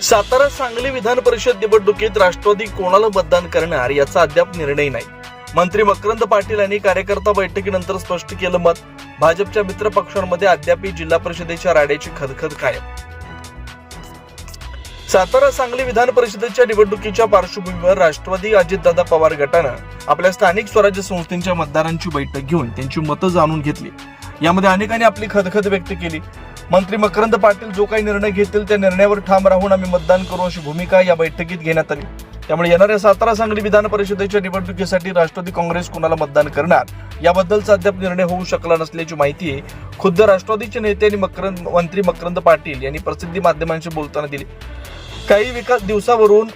सातारा सांगली विधान परिषद निवडणुकीत राष्ट्रवादी कोणाला मतदान करणार याचा अद्याप निर्णय नाही। मंत्री मकरंद पाटील यांनी कार्यकर्ता बैठकीनंतर स्पष्ट केलं मत। भाजपच्या मित्र पक्षांमध्ये अद्याप जिल्हा परिषदेच्या राड्याची खदखद कायम। सातारा सांगली विधान परिषदेच्या निवडणुकीच्या पार्श्वभूमीवर राष्ट्रवादी अजितदादा पवार गटानं आपल्या स्थानिक स्वराज्य संस्थांच्या मतदारांची बैठक घेऊन त्यांची मतं जाणून घेतली। यामध्ये अनेकांनी आपली खदखद व्यक्त केली। मंत्री मकरंद पाटील जो काही निर्णय घेतील त्या निर्णयावर ठाम राहून आम्ही मतदान करू अशी भूमिका या बैठकीत घेण्यात आली। त्यामुळे येणाऱ्या सातारा सांगली विधान परिषदेच्या निवडणुकीसाठी राष्ट्रवादी काँग्रेस कुणाला मतदान करणार याबद्दलचा अद्याप निर्णय होऊ शकला नसल्याची माहिती खुद्द राष्ट्रवादीचे नेते आणि मंत्री मकरंद पाटील यांनी प्रसिद्धी माध्यमांशी बोलताना दिली। काही दिवसावरून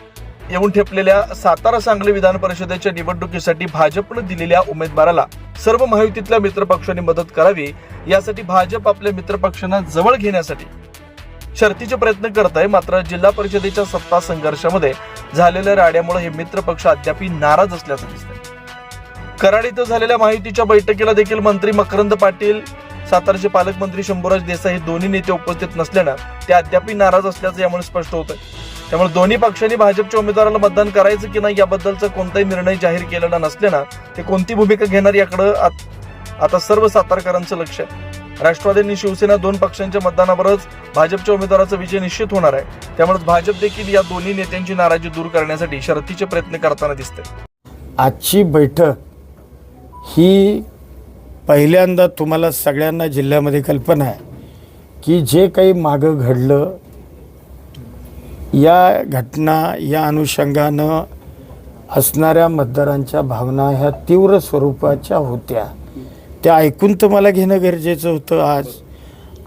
येऊन ठेपलेल्या सातारा सांगली विधान परिषदेच्या निवडणुकीसाठी भाजपने दिलेल्या उमेदवाराला सर्व महायुतीतल्या मित्रपक्षांनी मदत करावी यासाठी भाजप आपल्या मित्रपक्षांना जवळ घेण्यासाठी शर्तीचे प्रयत्न करत आहे। मात्र जिल्हा परिषदेच्या सत्ता संघर्षामध्ये झालेल्या राड्यामुळे हे मित्रपक्ष अद्याप नाराज असल्याचं दिसतंय। कराड इथं झालेल्या महायुतीच्या बैठकीला देखील मंत्री मकरंद पाटील, साताराचे पालकमंत्री शंभूराज देसाई हे दोन्ही नेते उपस्थित नसल्यानं ते अद्याप नाराज असल्याचं यामुळे स्पष्ट होत आहे। त्यामुळे दोन्ही पक्षांनी भाजपच्या उमेदवाराला मतदान करायचं की नाही याबद्दलचा कोणताही निर्णय जाहीर केलेला नसल्यानं ते कोणती भूमिका घेणार याकडे आता सर्व सातारकरांचं लक्ष आहे। राष्ट्रवादी शिवसेना दोन पक्षांच्या मतदानावरच भाजपच्या उमेदवाराचा विजय निश्चित होणार आहे। त्यामुळे भाजप देखील या दोन्ही नेत्यांची नाराजी दूर करण्यासाठी शर्तीचे प्रयत्न करताना दिसते। आजची बैठक ही पहिल्यांदा तुम्हाला सगळ्यांना जिल्ह्यामध्ये कल्पना आहे की जे काही मागं घडलं या घटना या अनुषंगानं असणाऱ्या मतदारांच्या भावना ह्या तीव्र स्वरूपाच्या होत्या। त्या ऐकून तर मला घेणं गरजेचं होतं।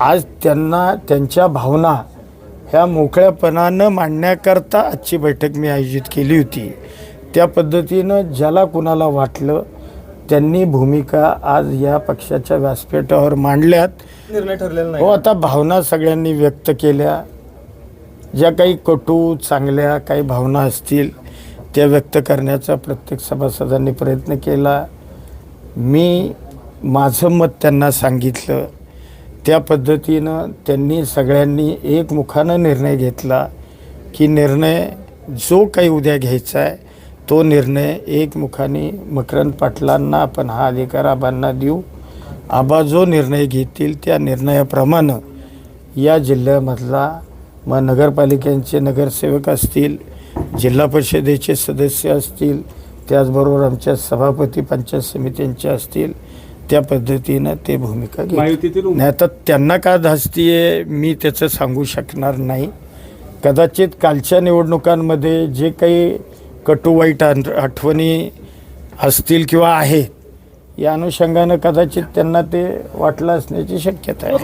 आज त्यांना त्यांच्या भावना ह्या मोकळ्यापणानं मांडण्याकरता आजची बैठक मी आयोजित केली होती। त्या पद्धतीनं ज्याला कुणाला वाटलं त्यांनी भूमिका आज या पक्षाच्या व्यासपीठावर मांडल्यात। निर्णय ठरलेला नाही। हो, आता भावना सगळ्यांनी व्यक्त केल्या। ज्या काही कटू चांगल्या काही भावना असतील त्या व्यक्त करण्याचा प्रत्येक सभासदांनी प्रयत्न केला। मी माझं मत त्यांना सांगितलं। त्या पद्धतीनं त्यांनी सगळ्यांनी एकमुखानं निर्णय घेतला की निर्णय जो काही उद्या घ्यायचा आहे तो निर्णय एकमुखाने मकरंद पाटलांना आपण हा अधिकार आबांना देऊ। आबा जो निर्णय घेतील त्या निर्णयाप्रमाणे या जिल्ह्यामधला मग नगरपालिकांचे नगरसेवक असतील, जिल्हा परिषदेचे सदस्य असतील, त्याचबरोबर आमच्या सभापती पंचायत समित्यांचे असतील, त्या पद्धतीनं ते भूमिका घेतील। नाही तर त्यांना का धास्ती आहे मी त्याचं सांगू शकणार नाही। कदाचित कालच्या निवडणुकांमध्ये जे काही कटू वाईट आठवणी असतील किंवा आहेत या अनुषंगानं कदाचित त्यांना ते वाटलं असण्याची शक्यता आहे।